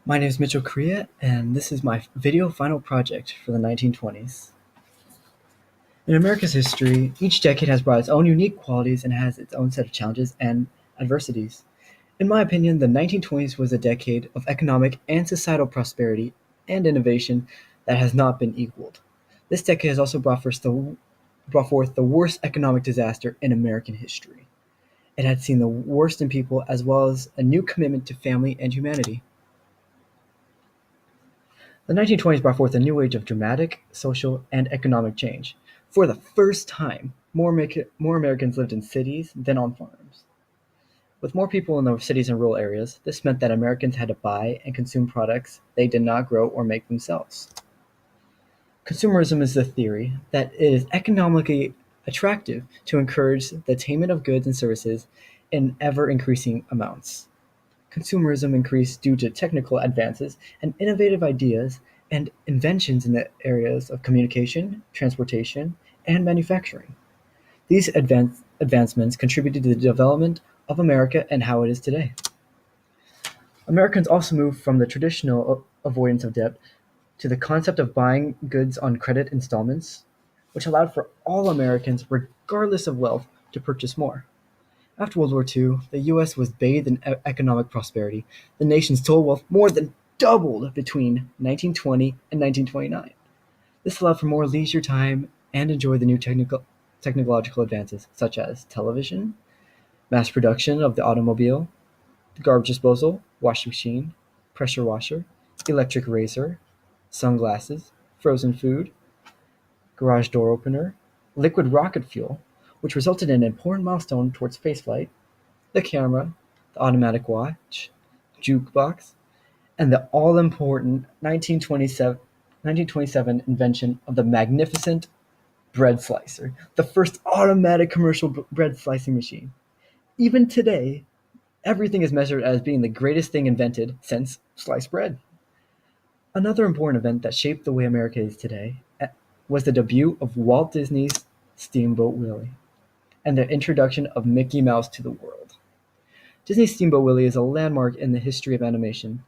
My name is Mitchell Correa, and this is my video final project for the 1920s. In America's history, each decade has brought its own unique qualities and has its own set of challenges and adversities. In my opinion, the 1920s was a decade of economic and societal prosperity and innovation that has not been equaled. This decade has also brought forth the worst economic disaster in American history. It had seen the worst in people as well as a new commitment to family and humanity. The 1920s brought forth a new age of dramatic social and economic change. For the first time, more Americans lived in cities than on farms. With more people in the cities and rural areas, this meant that Americans had to buy and consume products they did not grow or make themselves. Consumerism is the theory that it is economically attractive to encourage the attainment of goods and services in ever increasing amounts. Consumerism increased due to technical advances and innovative ideas and inventions in the areas of communication, transportation, and manufacturing. These advancements contributed to the development of America and how it is today. Americans also moved from the traditional avoidance of debt to the concept of buying goods on credit installments, which allowed for all Americans, regardless of wealth, to purchase more. After World War II, the U.S. was bathed in economic prosperity. The nation's total wealth more than doubled between 1920 and 1929. This allowed for more leisure time and enjoy the new technological advances such as television, mass production of the automobile, garbage disposal, washing machine, pressure washer, electric razor, sunglasses, frozen food, garage door opener, liquid rocket fuel, which resulted in an important milestone towards spaceflight, the camera, the automatic watch, jukebox, and the all-important 1927 invention of the magnificent bread slicer, the first automatic commercial bread slicing machine. Even today, everything is measured as being the greatest thing invented since sliced bread. Another important event that shaped the way America is today was the debut of Walt Disney's Steamboat Willie and the introduction of Mickey Mouse to the world. Disney's Steamboat Willie is a landmark in the history of animation.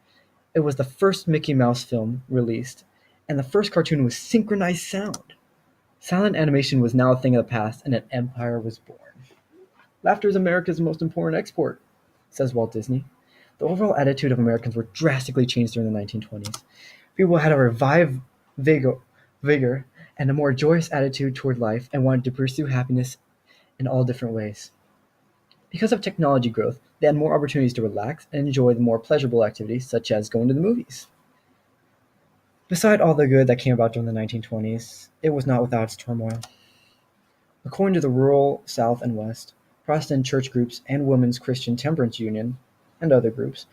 It was the first Mickey Mouse film released, and the first cartoon with synchronized sound. Silent animation was now a thing of the past, and an empire was born. Laughter is America's most important export, says Walt Disney. The overall attitude of Americans were drastically changed during the 1920s. People had a revived vigor and a more joyous attitude toward life and wanted to pursue happiness in all different ways. Because of technology growth, they had more opportunities to relax and enjoy the more pleasurable activities, such as going to the movies. Beside all the good that came about during the 1920s, it was not without its turmoil. According to the rural South and West, Protestant church groups and Women's Christian Temperance Union, and other groups,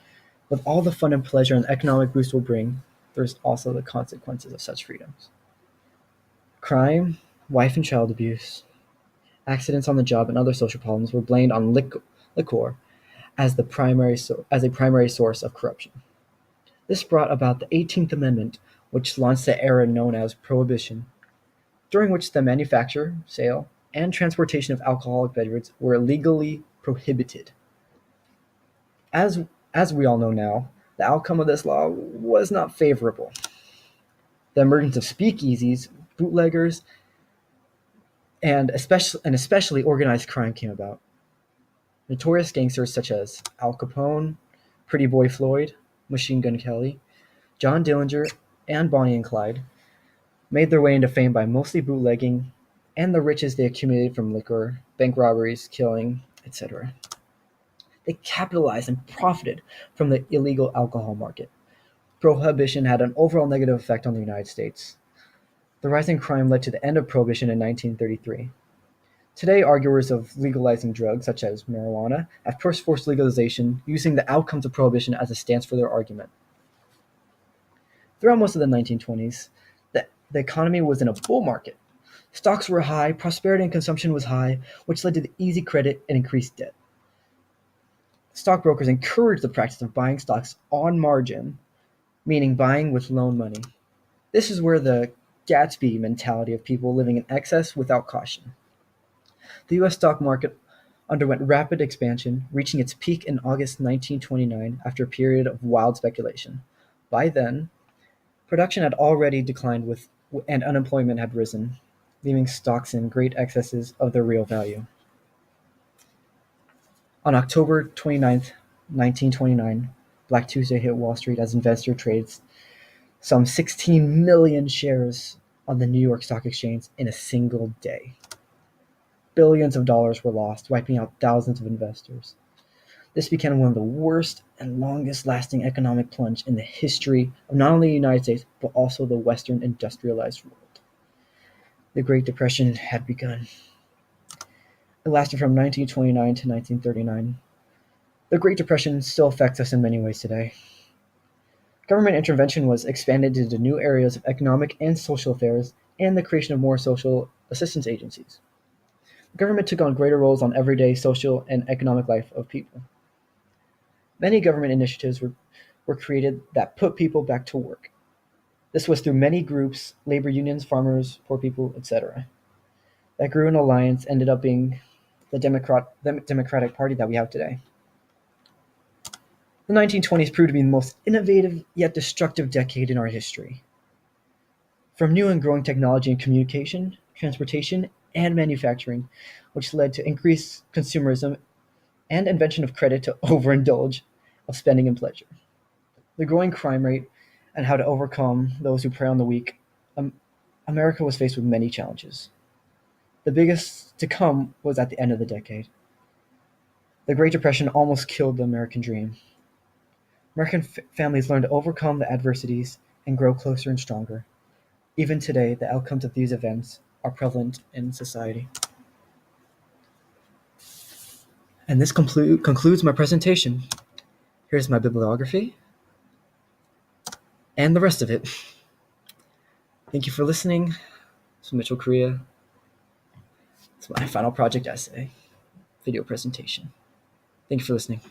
with all the fun and pleasure an economic boost will bring, there's also the consequences of such freedoms. Crime, wife and child abuse, accidents on the job, and other social problems were blamed on liquor as a primary source of corruption. This brought about the 18th Amendment, which launched the era known as Prohibition, during which the manufacture, sale, and transportation of alcoholic beverages were legally prohibited. As we all know now, the outcome of this law was not favorable. The emergence of speakeasies, bootleggers, and especially organized crime came about. Notorious gangsters such as Al Capone, Pretty Boy Floyd, Machine Gun Kelly, John Dillinger, and Bonnie and Clyde made their way into fame by mostly bootlegging and the riches they accumulated from liquor, bank robberies, killing, etc. They capitalized and profited from the illegal alcohol market. Prohibition had an overall negative effect on the United States. The rising crime led to the end of Prohibition in 1933. Today, arguers of legalizing drugs, such as marijuana, have pushed for legalization, using the outcomes of Prohibition as a stance for their argument. Throughout most of the 1920s, the economy was in a bull market. Stocks were high, prosperity and consumption was high, which led to the easy credit and increased debt. Stockbrokers encouraged the practice of buying stocks on margin, meaning buying with loan money. This is where the Gatsby mentality of people living in excess without caution. The U.S. stock market underwent rapid expansion, reaching its peak in August 1929 after a period of wild speculation. By then, production had already declined and unemployment had risen, leaving stocks in great excesses of their real value. On October 29th, 1929, Black Tuesday hit Wall Street as investor trades some 16 million shares on the New York Stock Exchange in a single day. Billions of dollars were lost, wiping out thousands of investors. This became one of the worst and longest lasting economic plunge in the history of not only the United States, but also the Western industrialized world. The Great Depression had begun. It lasted from 1929 to 1939. The Great Depression still affects us in many ways today. Government intervention was expanded into new areas of economic and social affairs and the creation of more social assistance agencies. The government took on greater roles on everyday social and economic life of people. Many government initiatives were created that put people back to work. This was through many groups, labor unions, farmers, poor people, etc. That grew in alliance ended up being the Democratic Party that we have today. The 1920s proved to be the most innovative yet destructive decade in our history. From new and growing technology in communication, transportation, and manufacturing, which led to increased consumerism and invention of credit to overindulge of spending and pleasure. The growing crime rate and how to overcome those who prey on the weak, America was faced with many challenges. The biggest to come was at the end of the decade. The Great Depression almost killed the American dream. American families learned to overcome the adversities and grow closer and stronger. Even today, the outcomes of these events are prevalent in society. And this concludes my presentation. Here's my bibliography and the rest of it. Thank you for listening. This is Mitchell Correa. It's my final project essay, video presentation. Thank you for listening.